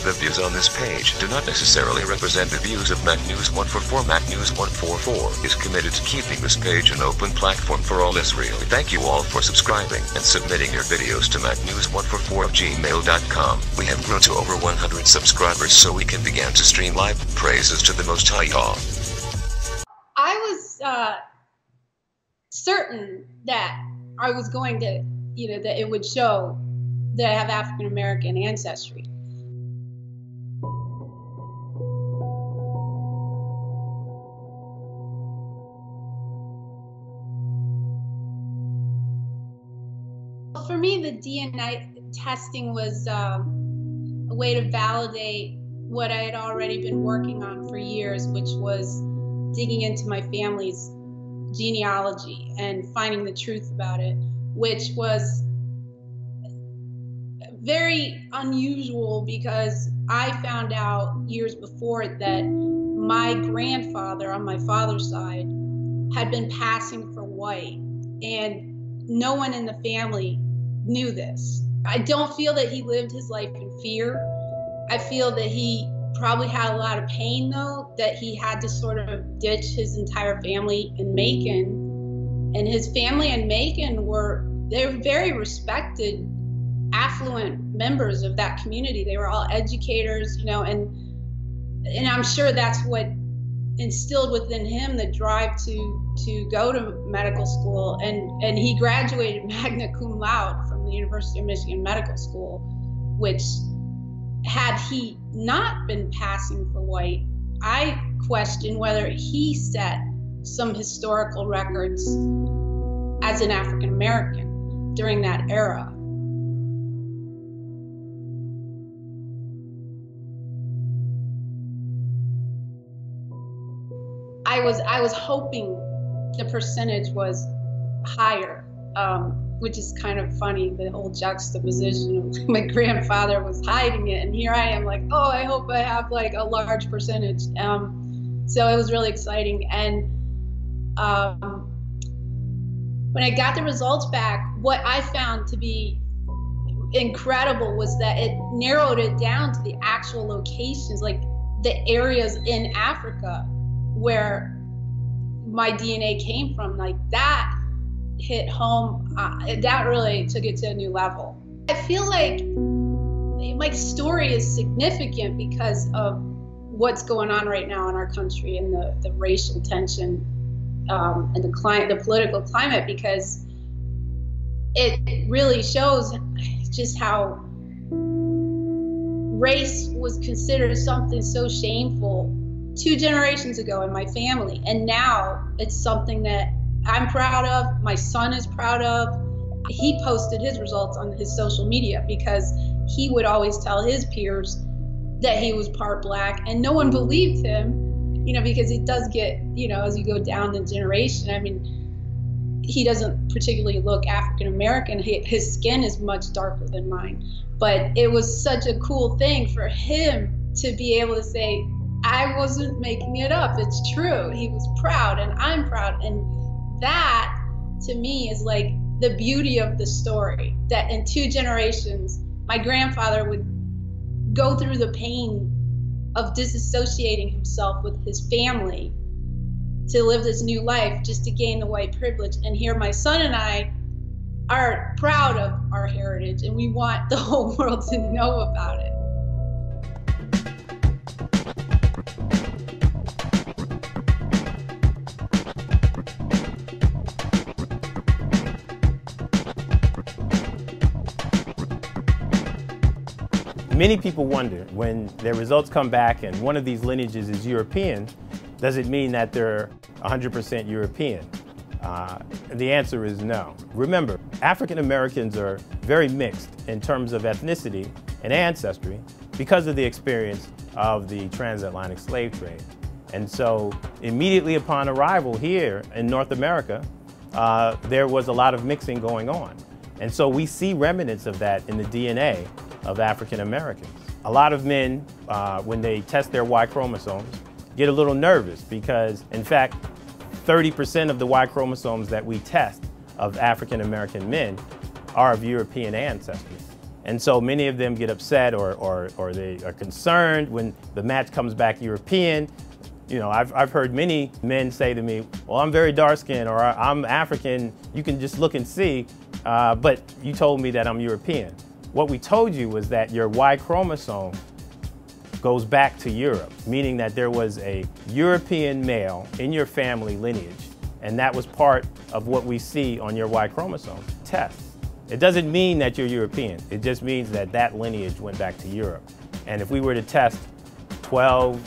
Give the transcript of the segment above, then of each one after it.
The views on this page do not necessarily represent the views of Mac News 144. Mac News 144 is committed to keeping this page an open platform for all Israeli. Thank you all for subscribing and submitting your videos to macnews144@gmail.com. We have grown to over 100 subscribers, so we can begin to stream live praises to the Most High. I was certain that I was going to, that it would show that I have African American ancestry. For me, the DNA testing was a way to validate what I had already been working on for years, which was digging into my family's genealogy and finding the truth about it, which was very unusual because I found out years before that my grandfather on my father's side had been passing for white, and no one in the family knew this. I don't feel that he lived his life in fear. I feel that he probably had a lot of pain, though, that he had to sort of ditch his entire family in Macon. And his family in Macon they're very respected, affluent members of that community. They were all educators, and I'm sure that's what instilled within him the drive to go to medical school. And he graduated magna cum laude from the University of Michigan Medical School, which, had he not been passing for white, I question whether he set some historical records as an African American during that era. I was hoping the percentage was higher, which is kind of funny, the whole juxtaposition of my grandfather was hiding it, and here I am like, oh, I hope I have like a large percentage. So it was really exciting. And when I got the results back, what I found to be incredible was that it narrowed it down to the actual locations, like the areas in Africa where my DNA came from. Like, that hit home. That really took it to a new level. I feel like my story is significant because of what's going on right now in our country and the racial tension and the political climate, because it really shows just how race was considered something so shameful 2 generations ago in my family, and now it's something that I'm proud of, my son is proud of. He posted his results on his social media because he would always tell his peers that he was part black, and no one believed him, because it does get, as you go down the generation, I mean, he doesn't particularly look African American. His skin is much darker than mine, but it was such a cool thing for him to be able to say, I wasn't making it up, it's true. He was proud, and I'm proud. And that, to me, is like the beauty of the story, that in 2 generations, my grandfather would go through the pain of disassociating himself with his family to live this new life just to gain the white privilege. And here my son and I are proud of our heritage, and we want the whole world to know about it. Many people wonder, when their results come back and one of these lineages is European, does it mean that they're 100% European? The answer is no. Remember, African Americans are very mixed in terms of ethnicity and ancestry because of the experience of the transatlantic slave trade. And so immediately upon arrival here in North America, there was a lot of mixing going on. And so we see remnants of that in the DNA of African Americans. A lot of men, when they test their Y chromosomes, get a little nervous because, in fact, 30% of the Y chromosomes that we test of African American men are of European ancestry. And so many of them get upset or they are concerned when the match comes back European. You know, I've heard many men say to me, well, I'm very dark-skinned or I'm African, you can just look and see, but you told me that I'm European. What we told you was that your Y chromosome goes back to Europe, meaning that there was a European male in your family lineage, and that was part of what we see on your Y chromosome test. It doesn't mean that you're European. It just means that that lineage went back to Europe. And if we were to test 12,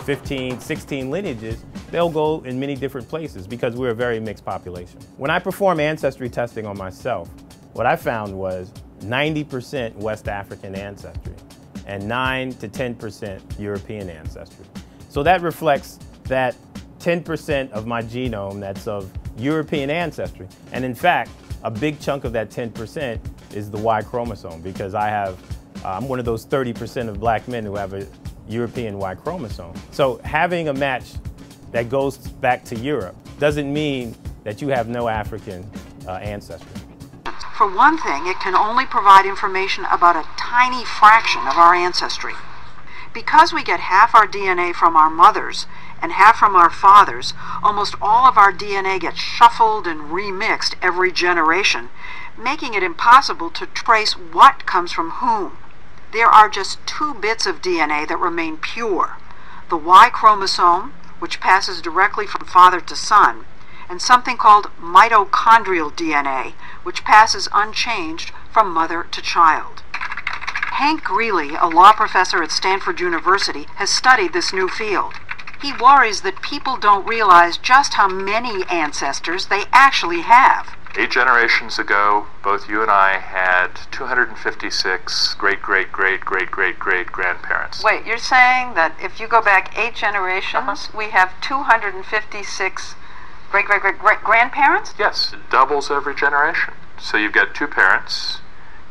15, 16 lineages, they'll go in many different places because we're a very mixed population. When I perform ancestry testing on myself, what I found was 90% West African ancestry and 9 to 10% European ancestry. So that reflects that 10% of my genome that's of European ancestry. And in fact, a big chunk of that 10% is the Y chromosome because I'm one of those 30% of black men who have a European Y chromosome. So having a match that goes back to Europe doesn't mean that you have no African ancestry. For one thing, it can only provide information about a tiny fraction of our ancestry. Because we get half our DNA from our mothers and half from our fathers, almost all of our DNA gets shuffled and remixed every generation, making it impossible to trace what comes from whom. There are just 2 bits of DNA that remain pure: the Y chromosome, which passes directly from father to son, and something called mitochondrial DNA, which passes unchanged from mother to child. Hank Greeley, a law professor at Stanford University, has studied this new field. He worries that people don't realize just how many ancestors they actually have. 8 generations ago, both you and I had 256 great-great-great-great-great-great-grandparents. Wait, you're saying that if you go back 8 generations, we have 256 great-great-great-grandparents? Yes, it doubles every generation. So you've got 2 parents,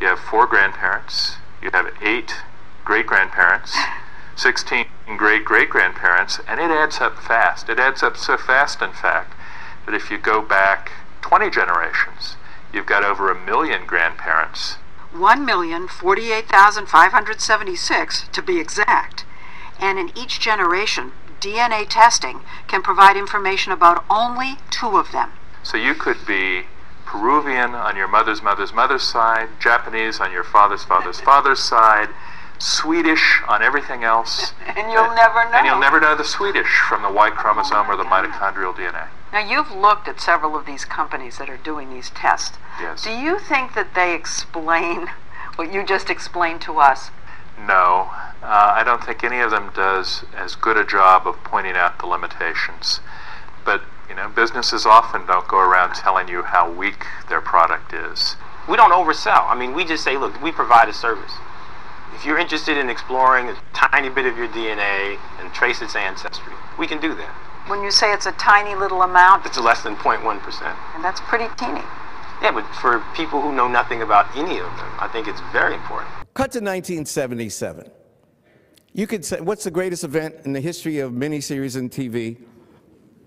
you have 4 grandparents, you have 8 great-grandparents, 16 great-great-grandparents, and it adds up fast. It adds up so fast, in fact, that if you go back 20 generations, you've got over 1 million grandparents. 1,048,576 to be exact. And in each generation, DNA testing can provide information about only 2 of them. So you could be Peruvian on your mother's mother's mother's side, Japanese on your father's father's father's side, Swedish on everything else. And you'll never know. And you'll never know the Swedish from the Y chromosome or the mitochondrial DNA. Now, you've looked at several of these companies that are doing these tests. Yes. Do you think that they explain what you just explained to us? No. I don't think any of them does as good a job of pointing out the limitations. But, you know, businesses often don't go around telling you how weak their product is. We don't oversell. I mean, we just say, look, we provide a service. If you're interested in exploring a tiny bit of your DNA and trace its ancestry, we can do that. When you say it's a tiny little amount, It's less than 0.1%. and that's pretty teeny. Yeah, but for people who know nothing about any of them, I think it's very important. Cut to 1977. You could say, what's the greatest event in the history of miniseries and TV?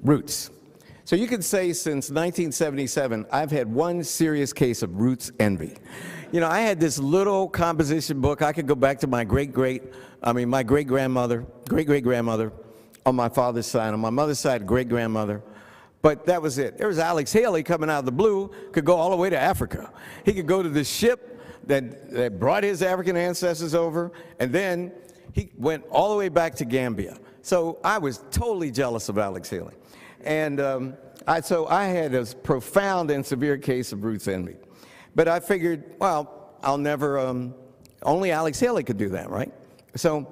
Roots. So you could say since 1977, I've had one serious case of Roots envy. You know, I had this little composition book. I could go back to my great-great-grandmother on my father's side, on my mother's side, great-grandmother. But that was it. There was Alex Haley coming out of the blue, could go all the way to Africa. He could go to the ship that brought his African ancestors over, and then he went all the way back to Gambia. So I was totally jealous of Alex Haley. And so I had a profound and severe case of Roots envy. But I figured, well, I'll never, only Alex Haley could do that, right? So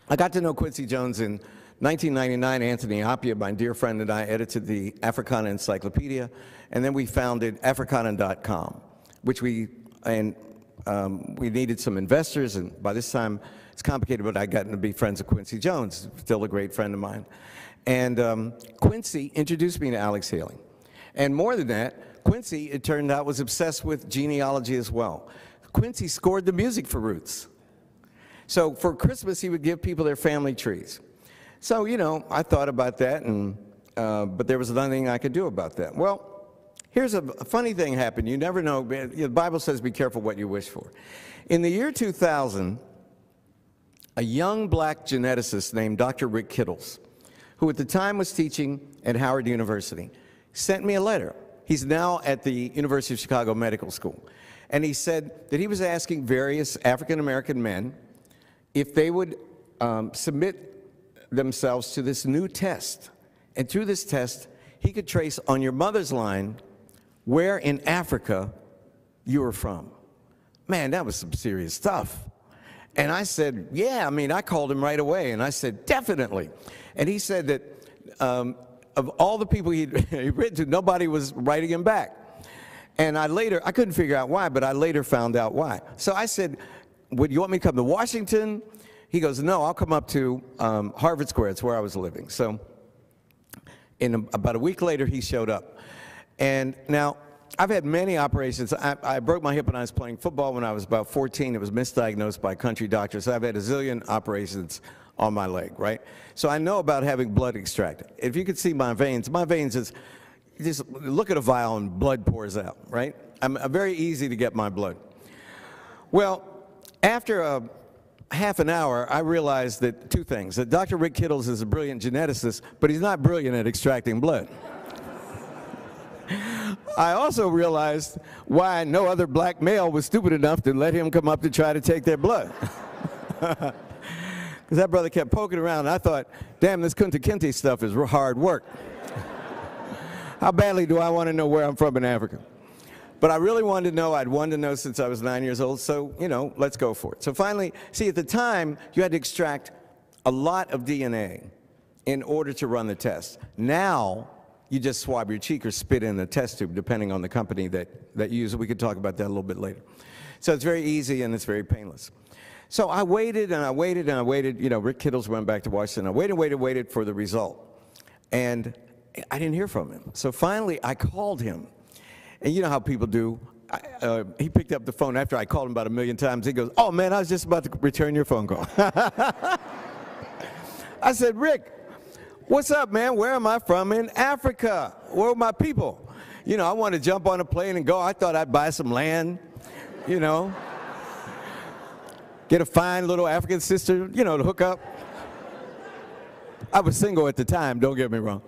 I got to know Quincy Jones in 1999. Anthony Appiah, my dear friend, and I edited the Africana Encyclopedia, and then we founded Africana.com, which we needed some investors, and by this time, it's complicated, but I got to be friends with Quincy Jones, still a great friend of mine. And Quincy introduced me to Alex Haley. And more than that, Quincy, it turned out, was obsessed with genealogy as well. Quincy scored the music for Roots. So for Christmas, he would give people their family trees. So, you know, I thought about that, and but there was nothing I could do about that. Well, Here's a funny thing happened. You never know. The Bible says be careful what you wish for. In the year 2000, a young black geneticist named Dr. Rick Kittles, who at the time was teaching at Howard University, sent me a letter. He's now at the University of Chicago Medical School. And he said that he was asking various African-American men if they would submit themselves to this new test. And through this test, he could trace on your mother's line where in Africa you were from. Man, that was some serious stuff. And I said, yeah, I mean, I called him right away, and I said, definitely. And he said that of all the people he'd written to, nobody was writing him back. And I couldn't figure out why, but I later found out why. So I said, would you want me to come to Washington? He goes, no, I'll come up to Harvard Square. It's where I was living. So about a week later, he showed up. And now, I've had many operations. I broke my hip when I was playing football when I was about 14. It was misdiagnosed by a country doctor. So I've had a zillion operations on my leg, right? So I know about having blood extracted. If you could see my veins is, just look at a vial and blood pours out, right? I'm very easy to get my blood. Well, after half an hour, I realized that two things. That Dr. Rick Kittles is a brilliant geneticist, but he's not brilliant at extracting blood. I also realized why no other black male was stupid enough to let him come up to try to take their blood. Because that brother kept poking around, and I thought, damn, this Kunta Kinte stuff is hard work. How badly do I want to know where I'm from in Africa? But I really wanted to know. I'd wanted to know since I was 9 years old, so, you know, let's go for it. So finally, see, at the time, you had to extract a lot of DNA in order to run the test. Now, you just swab your cheek or spit in a test tube, depending on the company that you use. We could talk about that a little bit later. So it's very easy and it's very painless. So I waited and I waited and I waited. You know, Rick Kittles went back to Washington. I waited for the result. And I didn't hear from him. So finally, I called him. And you know how people do. He picked up the phone after I called him about 1 million times. He goes, oh, man, I was just about to return your phone call. I said, Rick, what's up, man? Where am I from? In Africa. Where are my people? You know, I want to jump on a plane and go. I thought I'd buy some land, you know, get a fine little African sister, you know, to hook up. I was single at the time, don't get me wrong.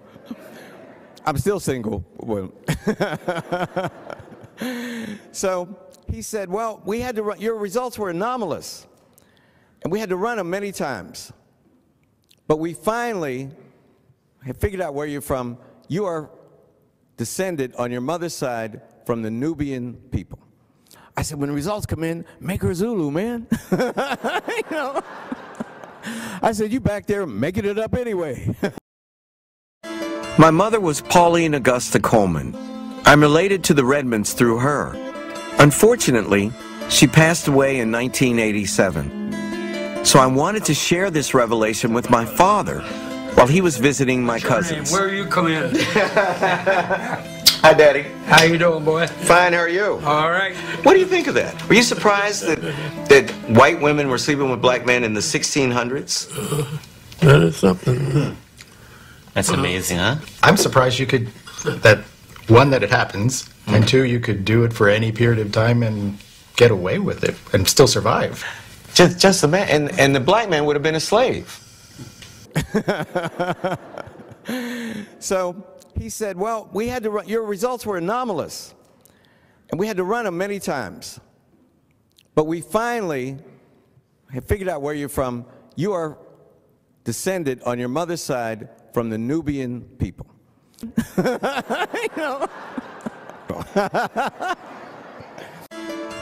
I'm still single. Well, so he said, well, we had to run, your results were anomalous, and we had to run them many times. But we finally have figured out where you're from. You are descended on your mother's side from the Nubian people. I said, when the results come in, make her Zulu, man. You know? I said, you back there making it up anyway. My mother was Pauline Augusta Coleman. I'm related to the Redmonds through her. Unfortunately, she passed away in 1987. So I wanted to share this revelation with my father while he was visiting my cousins. Where you come in? Hi, Daddy. How you doing, boy? Fine, how are you? All right. What do you think of that? Were you surprised that white women were sleeping with black men in the 1600s? That is something. That's amazing, huh? I'm surprised you could, that it happens, and two, you could do it for any period of time and get away with it and still survive. Just a man, and the black man would have been a slave. So he said, well, we had to run, your results were anomalous, and we had to run them many times. But we finally have figured out where you're from. You are descended on your mother's side from the Nubian people. You know?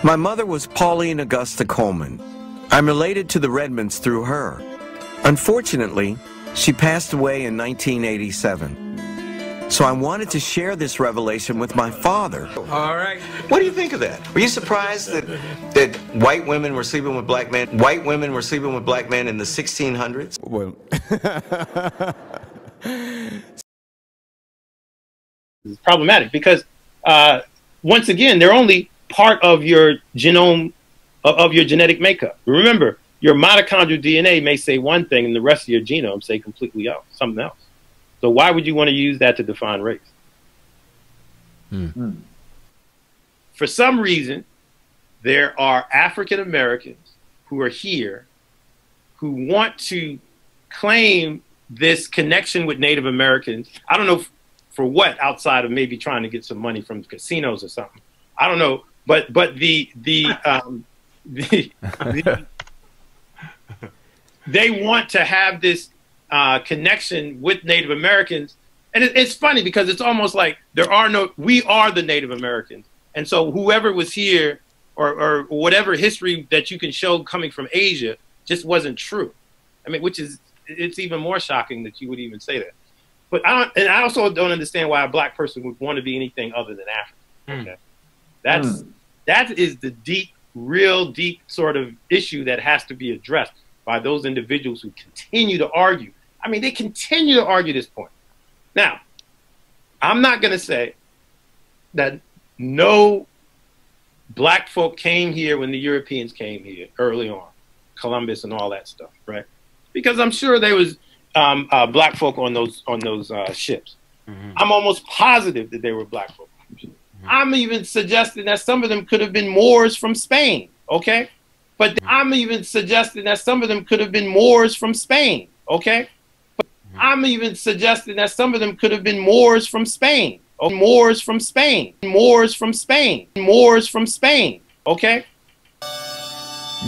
My mother was Pauline Augusta Coleman. I'm related to the Redmonds through her. Unfortunately, she passed away in 1987. So I wanted to share this revelation with my father. All right. What do you think of that? Were you surprised that white women were sleeping with black men? White women were sleeping with black men in the 1600s? Well, It's problematic because, once again, they're only part of your genome, of your genetic makeup. Remember, your mitochondrial DNA may say one thing and the rest of your genome say completely else, something else. So why would you want to use that to define race? For some reason, there are African Americans who are here who want to claim this connection with Native Americans. I don't know for what, outside of maybe trying to get some money from casinos or something. I don't know, but they want to have this connection with Native Americans. And it's funny because it's almost like we are the Native Americans. And so whoever was here or whatever history that you can show coming from Asia just wasn't true. I mean, it's even more shocking that you would even say that. But I also don't understand why a black person would want to be anything other than African. Okay? That is the real deep sort of issue that has to be addressed by those individuals who continue to argue. I mean, they continue to argue this point. Now, I'm not going to say that no black folk came here when the Europeans came here early on, Columbus and all that stuff, right? Because I'm sure there was black folk on those ships. I'm almost positive that they were black folk. I'm even suggesting that some of them could have been Moors from Spain, okay? But I'm even suggesting that some of them could have been Moors from Spain, okay? But I'm even suggesting that some of them could have been Moors from Spain, or Moors from Spain, Moors from Spain, Moors from Spain, okay?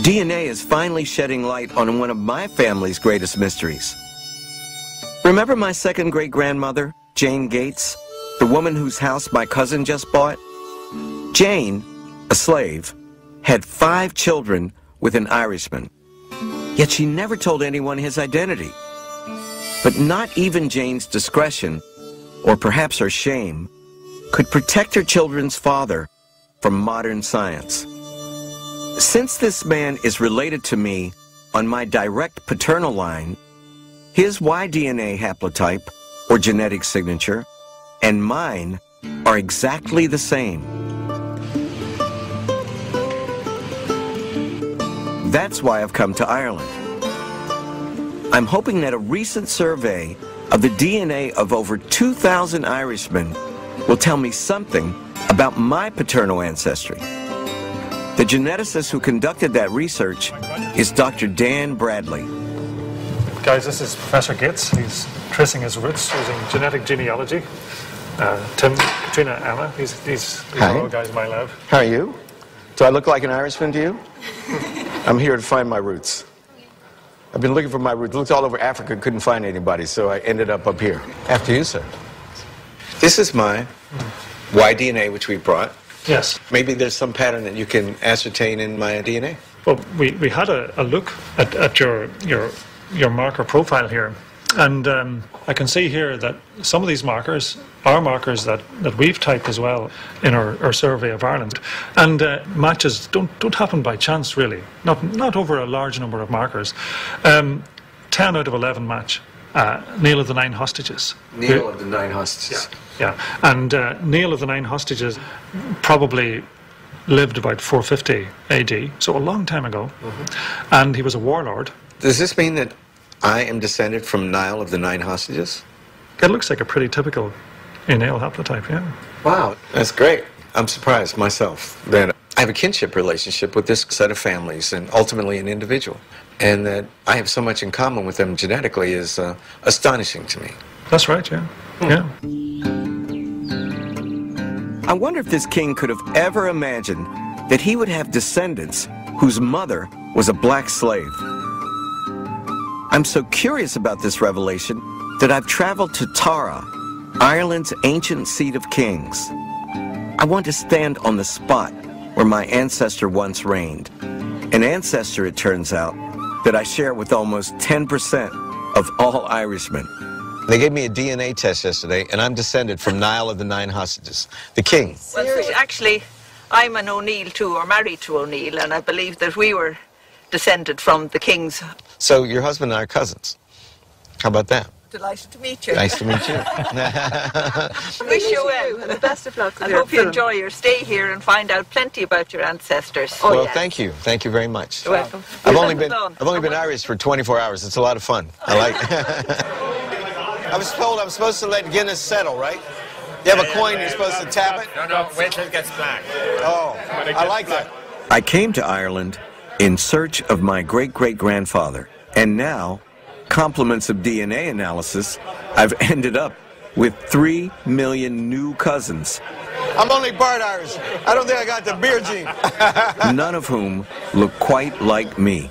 DNA is finally shedding light on one of my family's greatest mysteries. Remember my second great-grandmother, Jane Gates, the woman whose house my cousin just bought? Jane, a slave, had 5 children with an Irishman. Yet she never told anyone his identity. But not even Jane's discretion, or perhaps her shame, could protect her children's father from modern science. Since this man is related to me on my direct paternal line, his Y-DNA haplotype, or genetic signature, and mine are exactly the same. That's why I've come to Ireland. I'm hoping that a recent survey of the DNA of over 2,000 Irishmen will tell me something about my paternal ancestry. The geneticist who conducted that research is Dr. Dan Bradley. Guys, this is Professor Gates. He's tracing his roots using genetic genealogy. Tim, Katrina, Anna, these are all guys in my lab. How are you? Do I look like an Irishman to you? I'm here to find my roots. I've been looking for my roots. Looked all over Africa, couldn't find anybody, so I ended up here. After you, sir. This is my Y-DNA, which we brought. Yes. Maybe there's some pattern that you can ascertain in my DNA. Well, we had a look at your marker profile here, and I can see here that some of these markers are markers that we've typed as well in our survey of Ireland, and matches don't happen by chance, really. Not over a large number of markers. 10 out of 11 match. Neil of the 9 hostages. Neil of the 9 hostages. Yeah. And Neil of the 9 hostages probably lived about 450 AD, so a long time ago, and he was a warlord. Does this mean that I am descended from Niall of the 9 hostages? It looks like a pretty typical Neil haplotype, yeah. Wow, that's great. I'm surprised myself that I have a kinship relationship with this set of families and ultimately an individual. And that I have so much in common with them genetically is astonishing to me. That's right, yeah. Yeah. I wonder if this king could have ever imagined that he would have descendants whose mother was a black slave. I'm so curious about this revelation that I've traveled to Tara, Ireland's ancient seat of kings. I want to stand on the spot where my ancestor once reigned. An ancestor, it turns out, that I share with almost 10% of all Irishmen. They gave me a DNA test yesterday, and I'm descended from Niall of the 9 hostages, the king. Well, actually, I'm an O'Neill too, or married to O'Neill, and I believe that we were descended from the kings. So your husband and I are cousins. How about that? Delighted to meet you. Nice to meet you. Wish you well. And the best of luck. I hope you enjoy your stay here and find out plenty about your ancestors. Well, thank you. Thank you very much. You're welcome. I've only been Irish for 24 hours. It's a lot of fun. I like it. I was told I'm supposed to let Guinness settle, right? You have a coin, you're supposed to tap it? No, wait till it gets black. Oh, I like that. I came to Ireland in search of my great-great-grandfather, and now, compliments of DNA analysis, I've ended up with 3 million new cousins. I'm only part Irish. I don't think I got the beer gene. None of whom look quite like me.